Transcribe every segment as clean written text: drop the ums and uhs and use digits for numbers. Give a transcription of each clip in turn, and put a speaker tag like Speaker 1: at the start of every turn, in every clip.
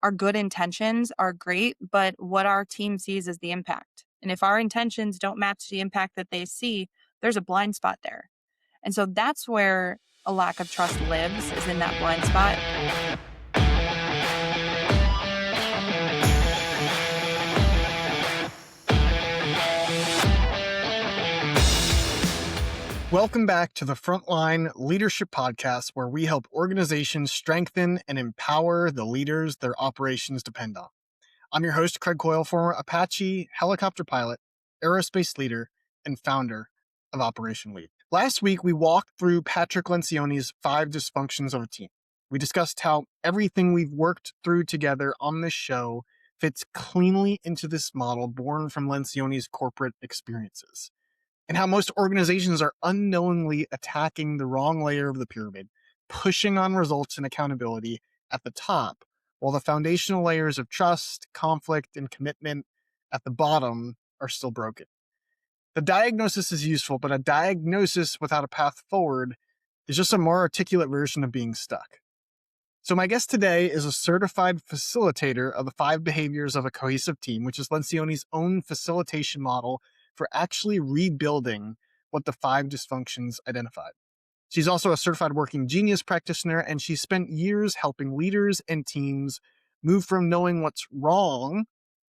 Speaker 1: our good intentions are great, but what our team sees is the impact. And if our intentions don't match the impact that they see, there's a blind spot there. And so that's where a lack of trust lives, is in that blind spot.
Speaker 2: Welcome back to the Frontline Leadership Podcast, where we help organizations strengthen and empower the leaders their operations depend on. I'm your host, Craig Coyle, former Apache helicopter pilot, aerospace leader, and founder of Operation Lead. Last week, we walked through Patrick Lencioni's 5 Dysfunctions of a Team. We discussed how everything we've worked through together on this show fits cleanly into this model born from Lencioni's corporate experiences, and how most organizations are unknowingly attacking the wrong layer of the pyramid, pushing on results and accountability at the top, while the foundational layers of trust, conflict, and commitment at the bottom are still broken. The diagnosis is useful, but a diagnosis without a path forward is just a more articulate version of being stuck. So my guest today is a certified facilitator of the 5 behaviors of a cohesive team, which is Lencioni's own facilitation model for actually rebuilding what the 5 dysfunctions identified. She's also a certified working genius practitioner, and she spent years helping leaders and teams move from knowing what's wrong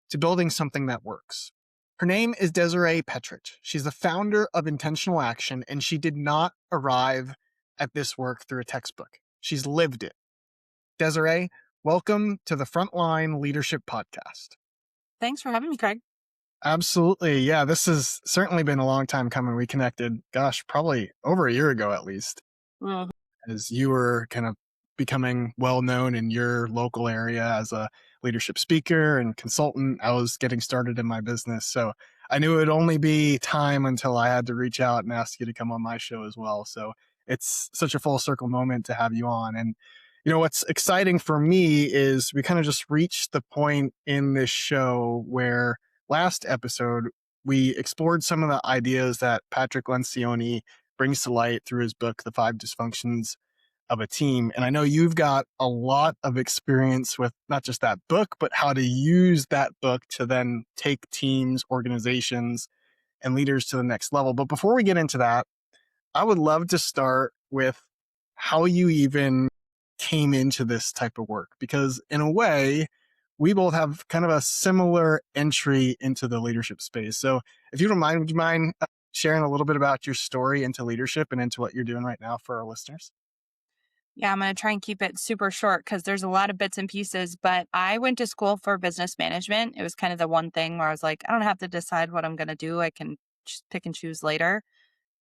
Speaker 2: to building something that works. Her name is Desiree Petrich. She's the founder of Intentional Action, and she did not arrive at this work through a textbook. She's lived it. Desiree, welcome to the Frontline Leadership Podcast.
Speaker 1: Thanks for having me, Craig.
Speaker 2: Absolutely. Yeah, this has certainly been a long time coming. We connected, probably over a year ago at least, as you were kind of becoming well known in your local area as a leadership speaker and consultant. I was getting started in my business, so I knew it would only be time until I had to reach out and ask you to come on my show as well. So it's such a full circle moment to have you on. And what's exciting for me is we kind of just reached the point in this show where last episode, we explored some of the ideas that Patrick Lencioni brings to light through his book, The 5 Dysfunctions of a Team. And I know you've got a lot of experience with not just that book, but how to use that book to then take teams, organizations, and leaders to the next level. But before we get into that, I would love to start with how you even came into this type of work, because in a way, we both have kind of a similar entry into the leadership space. So if you don't mind, would you mind sharing a little bit about your story into leadership and into what you're doing right now for our listeners?
Speaker 1: Yeah, I'm going to try and keep it super short because there's a lot of bits and pieces, but I went to school for business management. It was kind of the one thing where I was like, I don't have to decide what I'm going to do. I can just pick and choose later.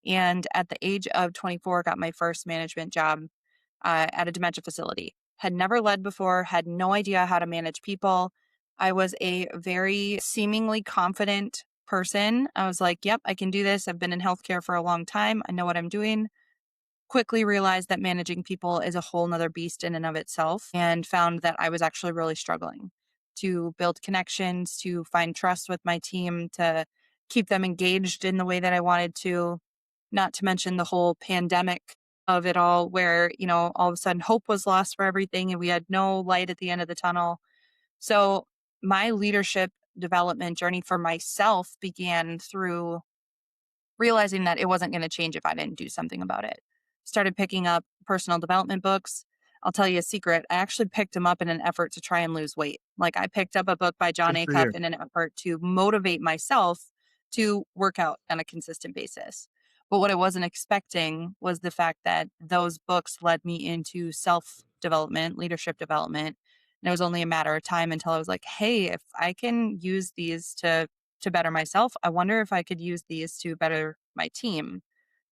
Speaker 1: And at the age of 24, got my first management job at a dementia facility. Had never led before, had no idea how to manage people. I was a very seemingly confident person. I was like, yep, I can do this. I've been in healthcare for a long time. I know what I'm doing. Quickly realized that managing people is a whole nother beast in and of itself, and found that I was actually really struggling to build connections, to find trust with my team, to keep them engaged in the way that I wanted to, not to mention the whole pandemic of it all, where, all of a sudden hope was lost for everything and we had no light at the end of the tunnel. So my leadership development journey for myself began through realizing that it wasn't going to change if I didn't do something about it. Started picking up personal development books. I'll tell you a secret. I actually picked them up in an effort to try and lose weight. Like, I picked up a book by John
Speaker 2: Good for you.
Speaker 1: Acuff in an effort to motivate myself to work out on a consistent basis. But what I wasn't expecting was the fact that those books led me into self-development, leadership development. And it was only a matter of time until I was like, hey, if I can use these to better myself, I wonder if I could use these to better my team.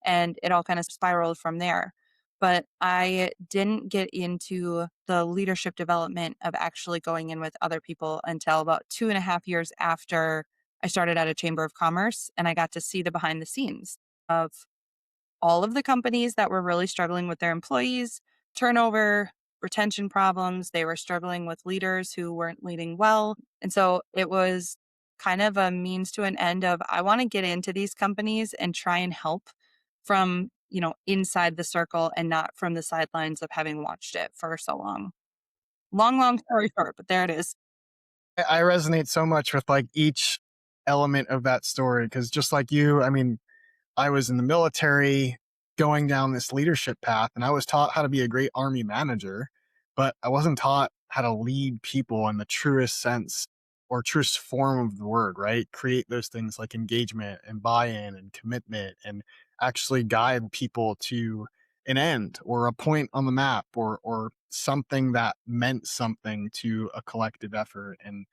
Speaker 1: And it all kind of spiraled from there. But I didn't get into the leadership development of actually going in with other people until about 2.5 years after I started at a chamber of commerce, and I got to see the behind the scenes of all of the companies that were really struggling with their employees, turnover, retention problems. They were struggling with leaders who weren't leading well. And so it was kind of a means to an end of, I want to get into these companies and try and help from, inside the circle and not from the sidelines of having watched it for so long. Long story short, but there it is.
Speaker 2: I resonate so much with like each element of that story because just like you, I mean, I was in the military going down this leadership path and I was taught how to be a great army manager, but I wasn't taught how to lead people in the truest sense or truest form of the word, right? Create those things like engagement and buy in and commitment and actually guide people to an end or a point on the map or something that meant something to a collective effort. And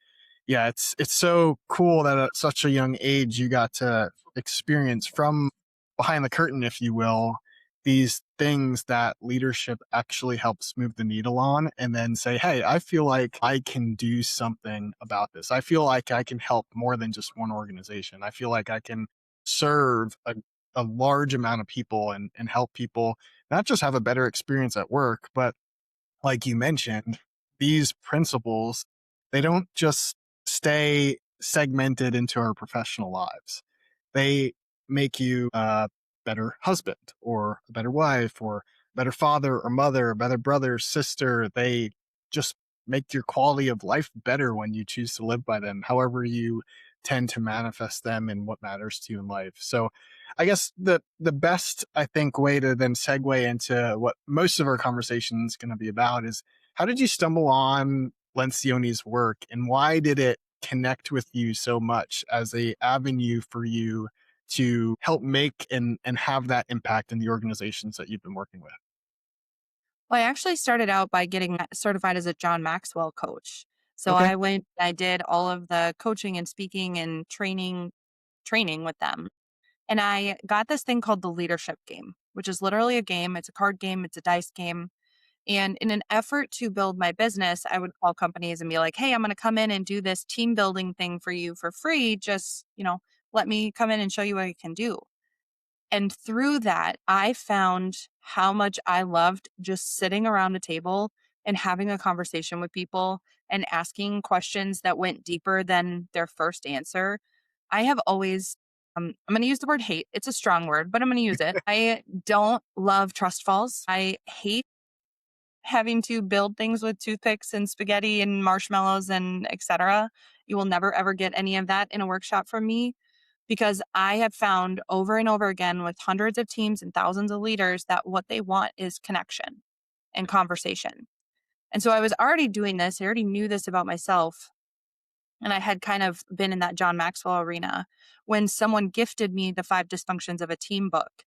Speaker 2: yeah, it's so cool that at such a young age you got to experience from behind the curtain, if you will, these things that leadership actually helps move the needle on, and then say, hey, I feel like I can do something about this. I feel like I can help more than just one organization. I feel like I can serve a large amount of people and help people not just have a better experience at work, but like you mentioned, these principles, they don't just stay segmented into our professional lives. They make you a better husband or a better wife or a better father or mother, a better brother, sister. They just make your quality of life better when you choose to live by them, however you tend to manifest them and what matters to you in life. So I guess the best I think way to then segue into what most of our conversation is going to be about is how did you stumble on Lencioni's work and why did it connect with you so much as a avenue for you to help make and have that impact in the organizations that you've been working with?
Speaker 1: Well, I actually started out by getting certified as a John Maxwell coach. So
Speaker 2: Okay.
Speaker 1: I went, I did all of the coaching and speaking and training with them. And I got this thing called the leadership game, which is literally a game. It's a card game, it's a dice game. And in an effort to build my business, I would call companies and be like, hey, I'm going to come in and do this team building thing for you for free. Just, let me come in and show you what I can do. And through that, I found how much I loved just sitting around a table and having a conversation with people and asking questions that went deeper than their first answer. I have always, I'm going to use the word hate. It's a strong word, but I'm going to use it. I don't love trust falls. I hate having to build things with toothpicks and spaghetti and marshmallows and etc. You will never ever get any of that in a workshop from me because I have found over and over again with hundreds of teams and thousands of leaders that what they want is connection and conversation. And so I was already doing this. I already knew this about myself. And I had kind of been in that John Maxwell arena when someone gifted me the Five Dysfunctions of a Team book.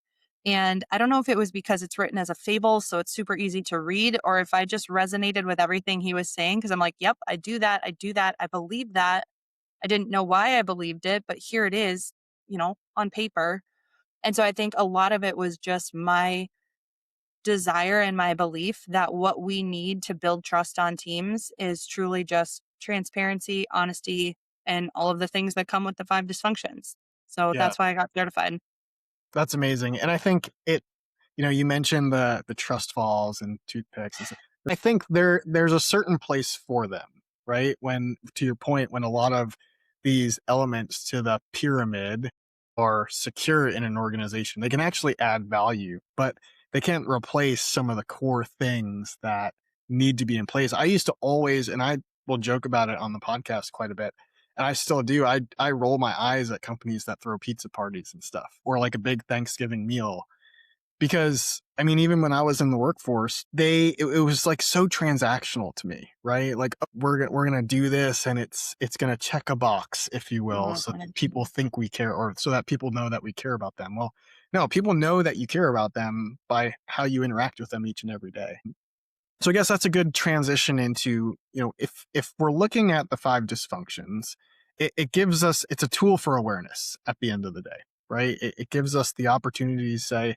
Speaker 1: And I don't know if it was because it's written as a fable, so it's super easy to read, or if I just resonated with everything he was saying, because I'm like, yep, I do that. I do that. I believe that. I didn't know why I believed it, but here it is, on paper. And so I think a lot of it was just my desire and my belief that what we need to build trust on teams is truly just transparency, honesty, and all of the things that come with the five dysfunctions. So
Speaker 2: Yeah,
Speaker 1: that's why I got certified.
Speaker 2: that's amazing. And I think you mentioned the trust falls and toothpicks and stuff. I think there's a certain place for them, right? When to your point, when a lot of these elements to the pyramid are secure in an organization, they can actually add value, but they can't replace some of the core things that need to be in place. I used to always, and I will joke about it on the podcast quite a bit, and I still do. I roll my eyes at companies that throw pizza parties and stuff, or like a big Thanksgiving meal because I mean, even when I was in the workforce, it was like so transactional to me, right? Like "Oh, we're gonna do this, and it's gonna check a box, if you will,
Speaker 1: Oh,
Speaker 2: so that people think we care, or so that people know that we care about them. Well, no, people know that you care about them by how you interact with them each and every day. So I guess that's a good transition into, if we're looking at the five dysfunctions, it gives us, it's a tool for awareness at the end of the day, right? It gives us the opportunity to say,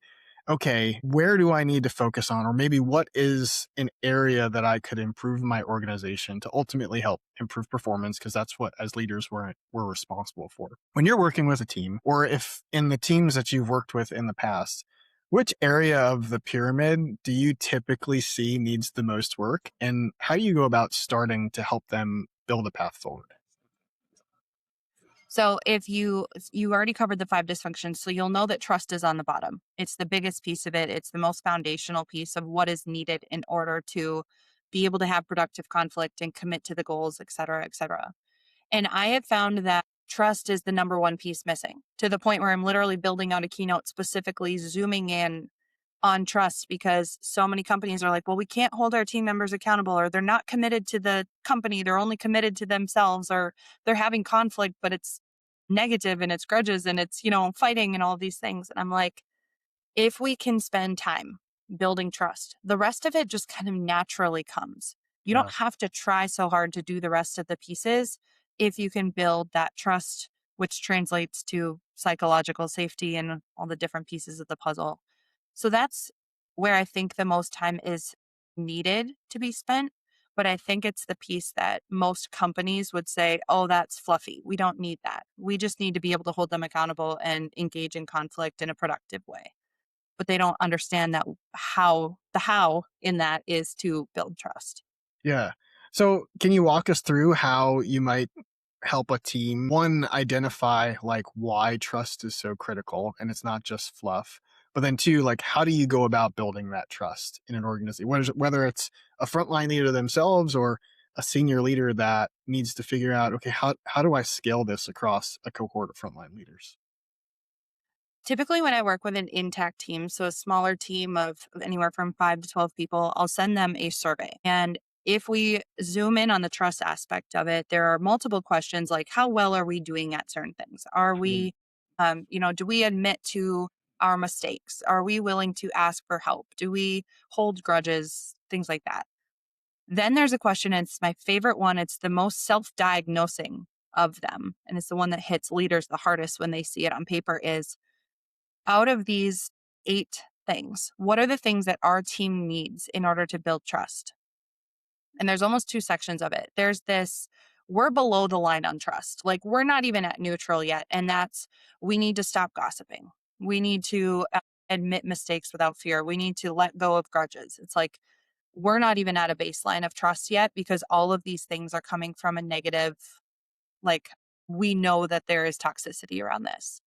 Speaker 2: okay, where do I need to focus on? Or maybe what is an area that I could improve my organization to ultimately help improve performance? Because that's what, as leaders, we're responsible for. When you're working with a team, or if in the teams that you've worked with in the past, which area of the pyramid do you typically see needs the most work? And how do you go about starting to help them build a path forward?
Speaker 1: so if you already covered the five dysfunctions, so you'll know that trust is on the bottom. It's the biggest piece of it. It's the most foundational piece of what is needed in order to be able to have productive conflict and commit to the goals, et cetera, et cetera. And I have found that trust is the number one piece missing, to the point where I'm literally building out a keynote specifically zooming in on trust, because so many companies are like, well, we can't hold our team members accountable, or they're not committed to the company. They're only committed to themselves, or they're having conflict, but it's negative and it's grudges and it's, fighting and all these things. And I'm like, if we can spend time building trust, the rest of it just kind of naturally comes. You don't
Speaker 2: Yeah.
Speaker 1: have to try so hard to do the rest of the pieces if you can build that trust, which translates to psychological safety and all the different pieces of the puzzle. So that's where I think the most time is needed to be spent. But I think it's the piece that most companies would say, oh, that's fluffy. We don't need that. We just need to be able to hold them accountable and engage in conflict in a productive way, but they don't understand that how in that is to build trust.
Speaker 2: Yeah. So, can you walk us through how you might help a team, one, identify like why trust is so critical and it's not just fluff, but then two, like how do you go about building that trust in an organization, whether it's a frontline leader themselves or a senior leader that needs to figure out, okay, how do I scale this across a cohort of frontline leaders?
Speaker 1: Typically, when I work with an intact team, so a smaller team of anywhere from 5 to 12 people, I'll send them a survey. And if we zoom in on the trust aspect of it, there are multiple questions like, how well are we doing at certain things? Are
Speaker 2: Mm.
Speaker 1: we, do we admit to our mistakes? Are we willing to ask for help? Do we hold grudges? Things like that. Then there's a question, and it's my favorite one. It's the most self diagnosing of them. And it's the one that hits leaders the hardest when they see it on paper is, out of these 8 things, what are the things that our team needs in order to build trust? And there's almost 2 sections of it. There's this, we're below the line on trust. Like, we're not even at neutral yet. And that's, we need to stop gossiping. We need to admit mistakes without fear. We need to let go of grudges. It's like, we're not even at a baseline of trust yet because all of these things are coming from a negative, like, we know that there is toxicity around this.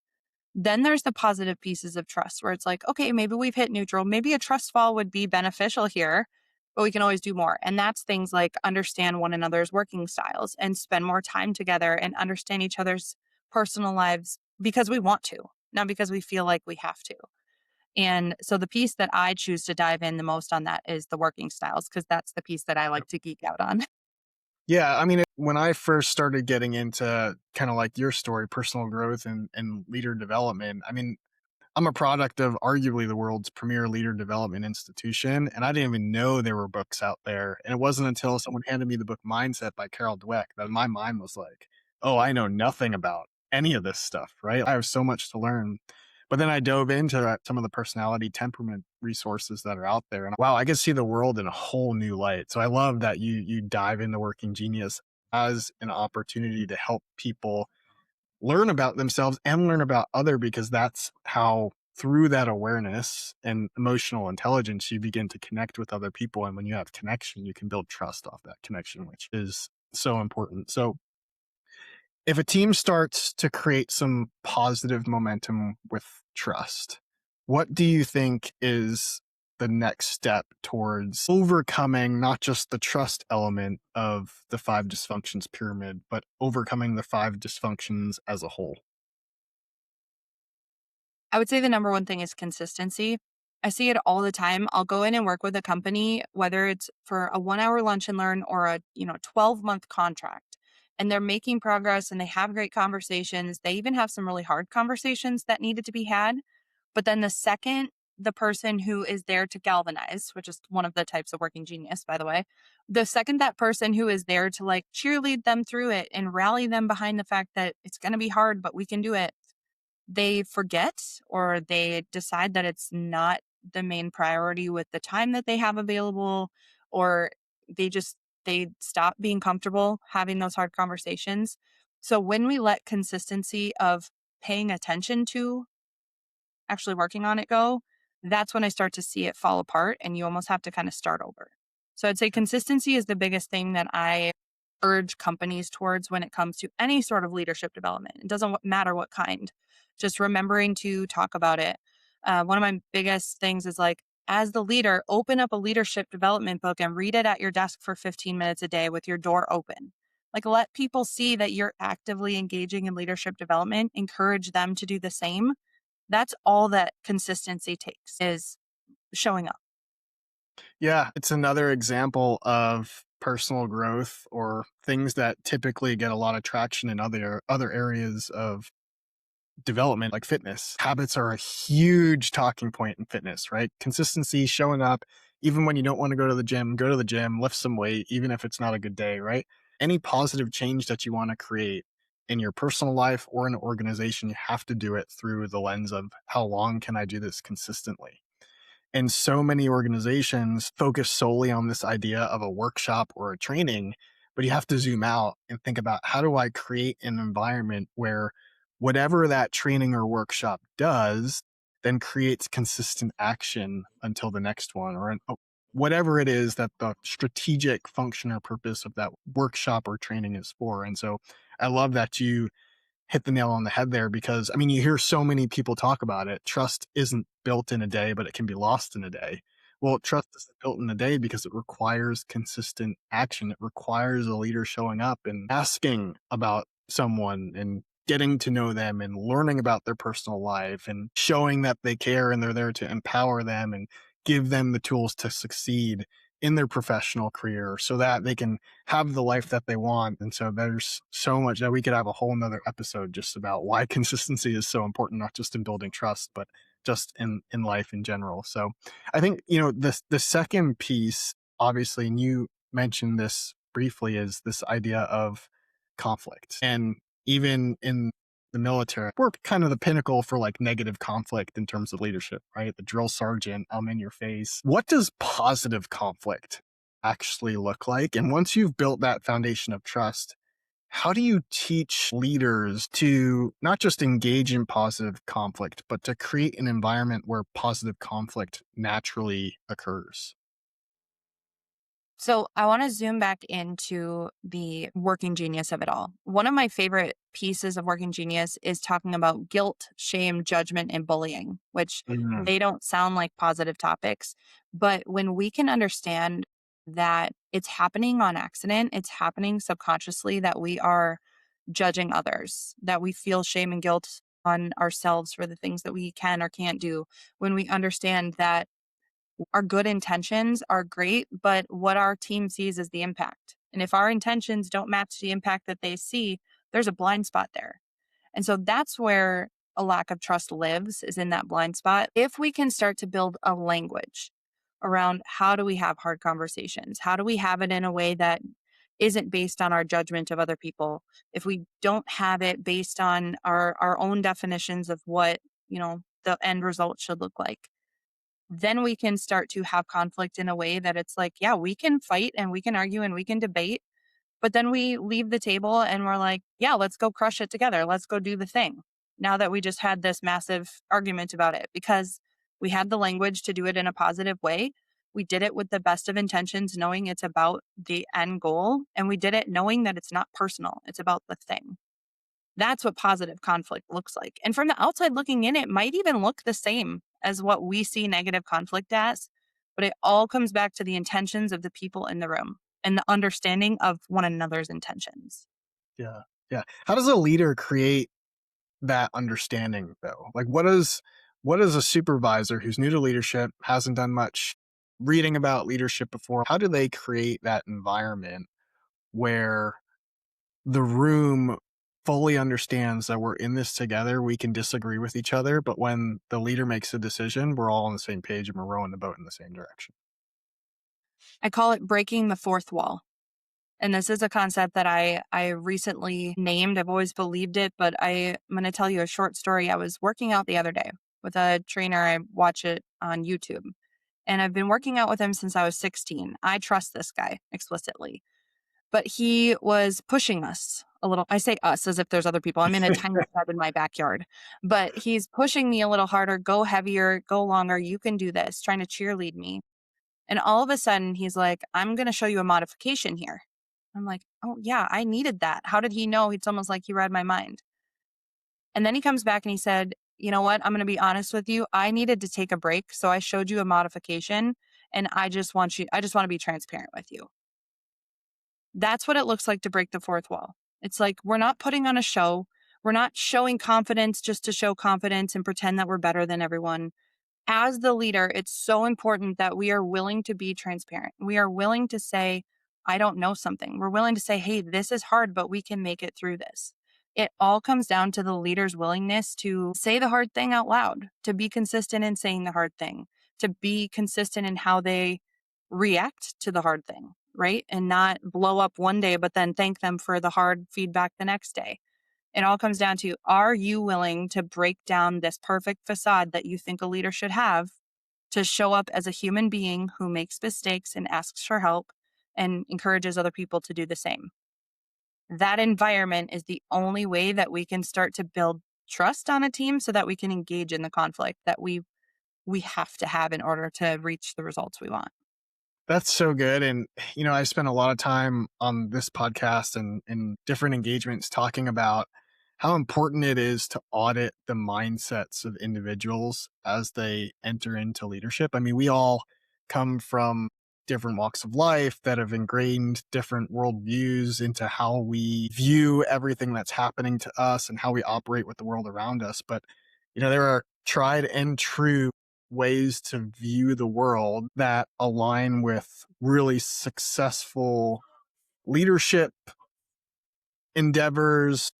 Speaker 1: Then there's the positive pieces of trust where it's like, okay, maybe we've hit neutral. Maybe a trust fall would be beneficial here, but we can always do more. And that's things like understand one another's working styles and spend more time together and understand each other's personal lives because we want to, not because we feel like we have to. And so the piece that I choose to dive in the most on that is the working styles, because that's the piece that I like to geek out on.
Speaker 2: Yeah, I mean, when I first started getting into kind of like your story, personal growth and leader development, I mean, I'm a product of arguably the world's premier leader development institution, and I didn't even know there were books out there. And it wasn't until someone handed me the book Mindset by Carol Dweck that my mind was like, "Oh, I know nothing about any of this stuff." Right? I have so much to learn. But then I dove into some of the personality temperament resources that are out there, and wow, I can see the world in a whole new light. So I love that you dive into Working Genius as an opportunity to help people learn about themselves and learn about other, because that's how, through that awareness and emotional intelligence, you begin to connect with other people, and when you have connection you can build trust off that connection, which is so important. So if a team starts to create some positive momentum with trust, what do you think is the next step towards overcoming not just the trust element of the 5 dysfunctions pyramid, but overcoming the 5 dysfunctions as a whole?
Speaker 1: I would say the number one thing is consistency. I see it all the time. I'll go in and work with a company, whether it's for a 1 hour lunch and learn or a 12-month contract, and they're making progress and they have great conversations. They even have some really hard conversations that needed to be had. But then the second the person who is there to galvanize, which is one of the types of working genius, by the way, the second that person who is there to like cheerlead them through it and rally them behind the fact that it's going to be hard, but we can do it, they forget or they decide that it's not the main priority with the time that they have available, or they just they stop being comfortable having those hard conversations. So when we let consistency of paying attention to actually working on it go, that's when I start to see it fall apart and you almost have to kind of start over. So I'd say consistency is the biggest thing that I urge companies towards when it comes to any sort of leadership development. It doesn't matter what kind, just remembering to talk about it. One of my biggest things is like, as the leader, open up a leadership development book and read it at your desk for 15 minutes a day with your door open. Like, let people see that you're actively engaging in leadership development, encourage them to do the same. That's all that consistency takes, is showing up.
Speaker 2: Yeah, it's another example of personal growth or things that typically get a lot of traction in other areas of development, like fitness. Habits are a huge talking point in fitness, right? Consistency, showing up, even when you don't want to go to the gym, lift some weight, even if it's not a good day, right? Any positive change that you want to create in your personal life or in an organization, you have to do it through the lens of how long can I do this consistently? And so many organizations focus solely on this idea of a workshop or a training, but you have to zoom out and think about, how do I create an environment where whatever that training or workshop does then creates consistent action until the next one, or whatever it is that the strategic function or purpose of that workshop or training is for. And so I love that you hit the nail on the head there, because I mean, you hear so many people talk about it. Trust isn't built in a day, but it can be lost in a day. Well, trust isn't built in a day because it requires consistent action. It requires a leader showing up and asking about someone and getting to know them and learning about their personal life and showing that they care and they're there to empower them and give them the tools to succeed in their professional career so that they can have the life that they want. And so there's so much that we could have a whole nother episode just about why consistency is so important, not just in building trust, but just in life in general. So I think, the second piece, obviously, and you mentioned this briefly, is this idea of conflict. And even in the military, we're kind of the pinnacle for like negative conflict in terms of leadership, right? The drill sergeant, I'm in your face. What does positive conflict actually look like? And once you've built that foundation of trust, how do you teach leaders to not just engage in positive conflict, but to create an environment where positive conflict naturally occurs?
Speaker 1: So I want to zoom back into the working genius of it all. One of my favorite pieces of working genius is talking about guilt, shame, judgment, and bullying, which
Speaker 2: Mhm.
Speaker 1: they don't sound like positive topics. But when we can understand that it's happening on accident, it's happening subconsciously, that we are judging others, that we feel shame and guilt on ourselves for the things that we can or can't do, when we understand that our good intentions are great, but what our team sees is the impact. And if our intentions don't match the impact that they see, there's a blind spot there. And so that's where a lack of trust lives, is in that blind spot. If we can start to build a language around how do we have hard conversations? How do we have it in a way that isn't based on our judgment of other people? If we don't have it based on our own definitions of what, the end result should look like, then we can start to have conflict in a way that it's like, yeah, we can fight and we can argue and we can debate, but then we leave the table and we're like, yeah, let's go crush it together. Let's go do the thing. Now that we just had this massive argument about it, because we had the language to do it in a positive way. We did it with the best of intentions, knowing it's about the end goal. And we did it knowing that it's not personal, it's about the thing. That's what positive conflict looks like. And from the outside looking in, it might even look the same as what we see negative conflict as, but it all comes back to the intentions of the people in the room and the understanding of one another's intentions.
Speaker 2: Yeah. Yeah. How does a leader create that understanding though? Like what is a supervisor who's new to leadership, hasn't done much reading about leadership before? How do they create that environment where the room fully understands that we're in this together, we can disagree with each other, but when the leader makes a decision, we're all on the same page and we're rowing the boat in the same direction?
Speaker 1: I call it breaking the fourth wall. And this is a concept that I recently named. I've always believed it, but I'm going to tell you a short story. I was working out the other day with a trainer. I watch it on YouTube. And I've been working out with him since I was 16. I trust this guy explicitly. But he was pushing us a little. I say us as if there's other people. I'm in a tiny shed in my backyard. But he's pushing me a little harder, go heavier, go longer. You can do this, trying to cheerlead me. And all of a sudden, he's like, I'm going to show you a modification here. I'm like, oh, yeah, I needed that. How did he know? It's almost like he read my mind. And then he comes back and he said, you know what? I'm going to be honest with you. I needed to take a break. So I showed you a modification and I just want to be transparent with you. That's what it looks like to break the fourth wall. It's like we're not putting on a show. We're not showing confidence just to show confidence and pretend that we're better than everyone. As the leader, it's so important that we are willing to be transparent. We are willing to say, I don't know something. We're willing to say, hey, this is hard, but we can make it through this. It all comes down to the leader's willingness to say the hard thing out loud, to be consistent in saying the hard thing, to be consistent in how they react to the hard thing, right? And not blow up one day, but then thank them for the hard feedback the next day. It all comes down to, are you willing to break down this perfect facade that you think a leader should have to show up as a human being who makes mistakes and asks for help and encourages other people to do the same? That environment is the only way that we can start to build trust on a team so that we can engage in the conflict that we have to have in order to reach the results we want.
Speaker 2: That's so good. And, I spent a lot of time on this podcast and different engagements talking about how important it is to audit the mindsets of individuals as they enter into leadership. I mean, we all come from different walks of life that have ingrained different worldviews into how we view everything that's happening to us and how we operate with the world around us. But, there are tried and true ways to view the world that align with really successful leadership endeavors,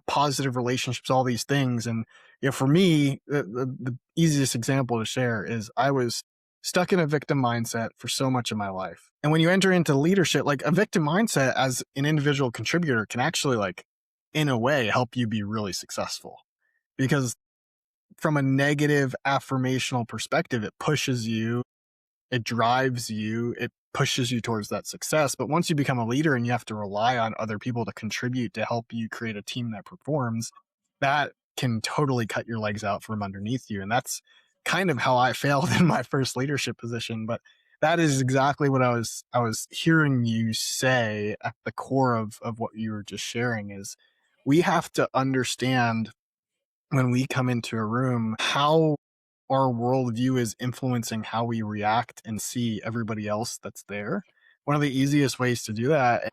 Speaker 2: positive relationships, all these things. And, for me, the easiest example to share is I was stuck in a victim mindset for so much of my life. And when you enter into leadership, like a victim mindset as an individual contributor can actually, like, in a way, help you be really successful because from a negative affirmational perspective, it pushes you, it drives you, it pushes you towards that success. But once you become a leader and you have to rely on other people to contribute to help you create a team that performs, that can totally cut your legs out from underneath you. And that's kind of how I failed in my first leadership position. But that is exactly what I was hearing you say at the core of what you were just sharing is we have to understand when we come into a room how our worldview is influencing how we react and see everybody else that's there. One of the easiest ways to do that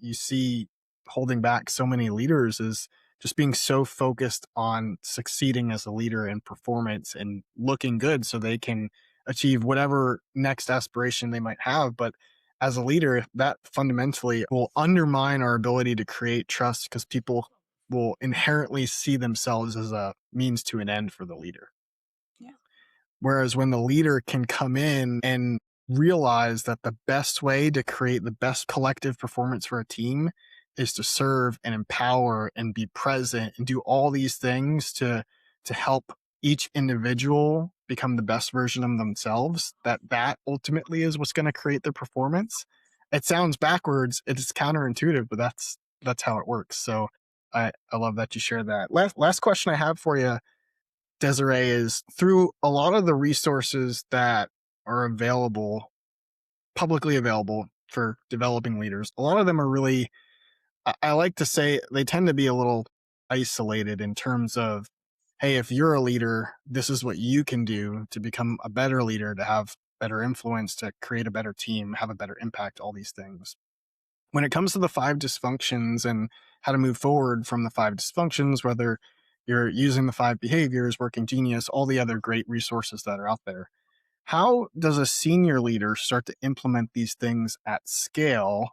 Speaker 2: you see holding back so many leaders is just being so focused on succeeding as a leader in performance and looking good so they can achieve whatever next aspiration they might have. But as a leader, that fundamentally will undermine our ability to create trust because people will inherently see themselves as a means to an end for the leader.
Speaker 1: Yeah.
Speaker 2: Whereas when the leader can come in and realize that the best way to create the best collective performance for a team is to serve and empower and be present and do all these things to help each individual become the best version of themselves, that ultimately is what's going to create their performance. It sounds backwards, it's counterintuitive, but that's how it works. So I love that you shared that. Last question I have for you, Desiree, is through a lot of the resources that are available, publicly available for developing leaders, a lot of them are really, I like to say, they tend to be a little isolated in terms of, hey, if you're a leader, this is what you can do to become a better leader, to have better influence, to create a better team, have a better impact, all these things. When it comes to the five dysfunctions and how to move forward from the five dysfunctions, whether you're using the five behaviors, working genius, all the other great resources that are out there, how does a senior leader start to implement these things at scale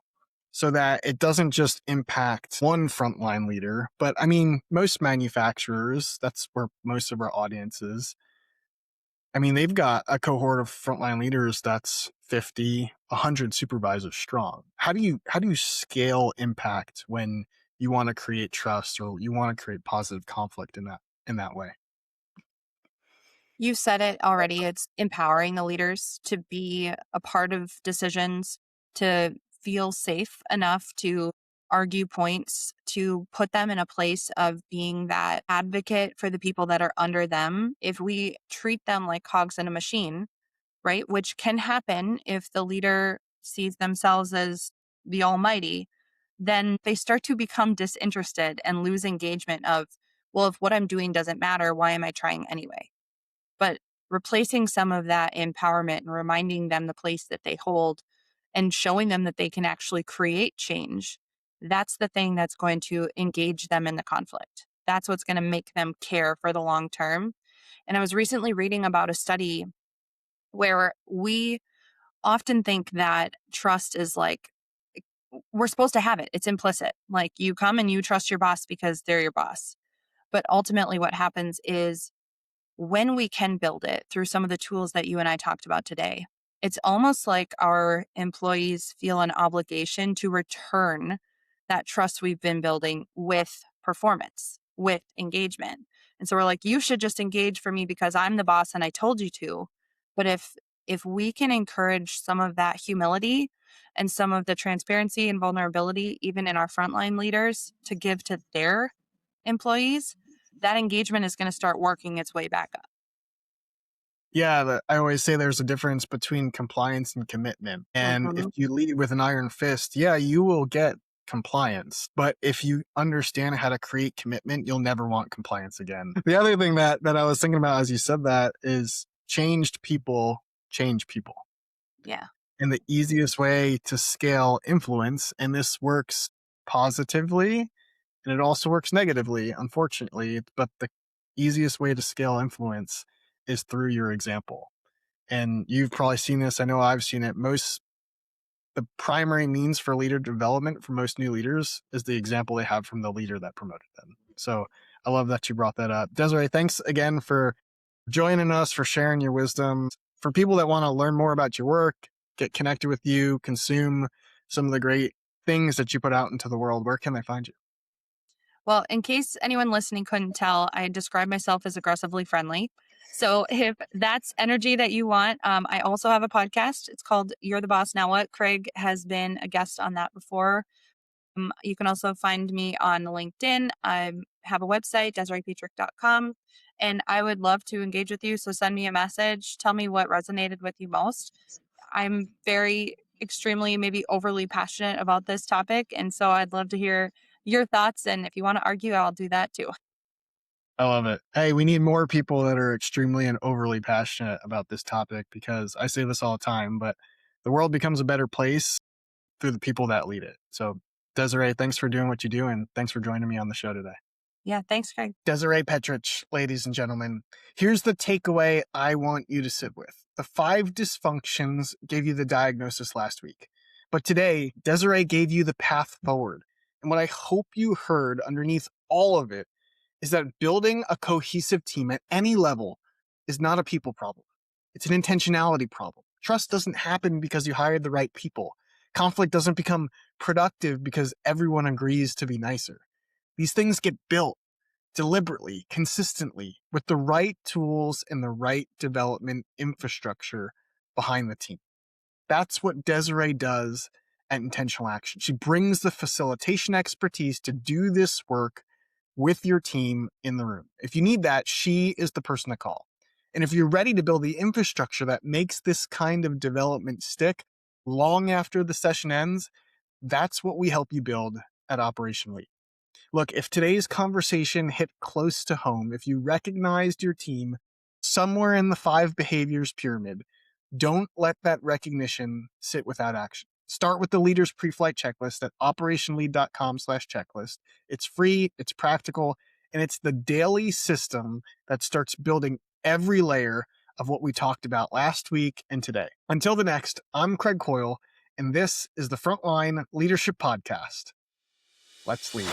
Speaker 2: so that it doesn't just impact one frontline leader? But I mean, most manufacturers, that's where most of our audience is. I mean, they've got a cohort of frontline leaders that's 50, 100 supervisors strong. How do you scale impact when you want to create trust or you want to create positive conflict in that way?
Speaker 1: You said it already. It's empowering the leaders to be a part of decisions, to feel safe enough to argue points, to put them in a place of being that advocate for the people that are under them. If we treat them like cogs in a machine, right, which can happen if the leader sees themselves as the almighty, then they start to become disinterested and lose engagement of well, if what I'm doing doesn't matter, why am I trying anyway? But replacing some of that empowerment and reminding them the place that they hold and showing them that they can actually create change, that's the thing that's going to engage them in the conflict. That's what's going to make them care for the long term. And I was recently reading about a study where we often think that trust is like, we're supposed to have it. It's implicit. Like you come and you trust your boss because they're your boss. But ultimately, what happens is when we can build it through some of the tools that you and I talked about today, it's almost like our employees feel an obligation to return that trust we've been building with performance, with engagement. And so we're like, you should just engage for me because I'm the boss and I told you to. But if we can encourage some of that humility and some of the transparency and vulnerability, even in our frontline leaders, to give to their employees, that engagement is going to start working its way back up.
Speaker 2: Yeah, I always say there's a difference between compliance and commitment. And if
Speaker 1: Mhm.
Speaker 2: you lead with an iron fist, yeah, you will get compliance. But if you understand how to create commitment, you'll never want compliance again. The other thing that I was thinking about as you said that is changed people change people.
Speaker 1: Yeah.
Speaker 2: And the easiest way to scale influence, and this works positively and it also works negatively, unfortunately, but the easiest way to scale influence is through your example. And you've probably seen this. I know I've seen it. The primary means for leader development for most new leaders is the example they have from the leader that promoted them. So I love that you brought that up. Desiree, thanks again for joining us, for sharing your wisdom. For people that want to learn more about your work, get connected with you, consume some of the great things that you put out into the world, where can they find you?
Speaker 1: Well, in case anyone listening couldn't tell, I describe myself as aggressively friendly. So if that's energy that you want, I also have a podcast. It's called You're the Boss Now What. Craig has been a guest on that before. You can also find me on LinkedIn. I have a website, DesireePetrich.com, and I would love to engage with you. So send me a message. Tell me what resonated with you most. I'm very extremely, maybe overly passionate about this topic. And so I'd love to hear your thoughts. And if you want to argue, I'll do that too.
Speaker 2: I love it. Hey, we need more people that are extremely and overly passionate about this topic because I say this all the time, but the world becomes a better place through the people that lead it. So, Desiree, thanks for doing what you do and thanks for joining me on the show today.
Speaker 1: Yeah. Thanks, Craig.
Speaker 2: Desiree Petrich, ladies and gentlemen. Here's the takeaway I want you to sit with. The five dysfunctions gave you the diagnosis last week, but today, Desiree gave you the path forward. And what I hope you heard underneath all of it is that building a cohesive team at any level is not a people problem. It's an intentionality problem. Trust doesn't happen because you hired the right people. Conflict doesn't become productive because everyone agrees to be nicer. These things get built deliberately, consistently, with the right tools and the right development infrastructure behind the team. That's what Desiree does at Intentional Action. She brings the facilitation expertise to do this work with your team in the room. If you need that, she is the person to call. And if you're ready to build the infrastructure that makes this kind of development stick long after the session ends, that's what we help you build at Operation Lead. Look, if today's conversation hit close to home, if you recognized your team somewhere in the five behaviors pyramid, don't let that recognition sit without action. Start with the leader's pre-flight checklist at operationlead.com/checklist. It's free, it's practical, and it's the daily system that starts building every layer of what we talked about last week and today. Until the next, I'm Craig Coyle, and this is the Frontline Leadership Podcast. Let's lead.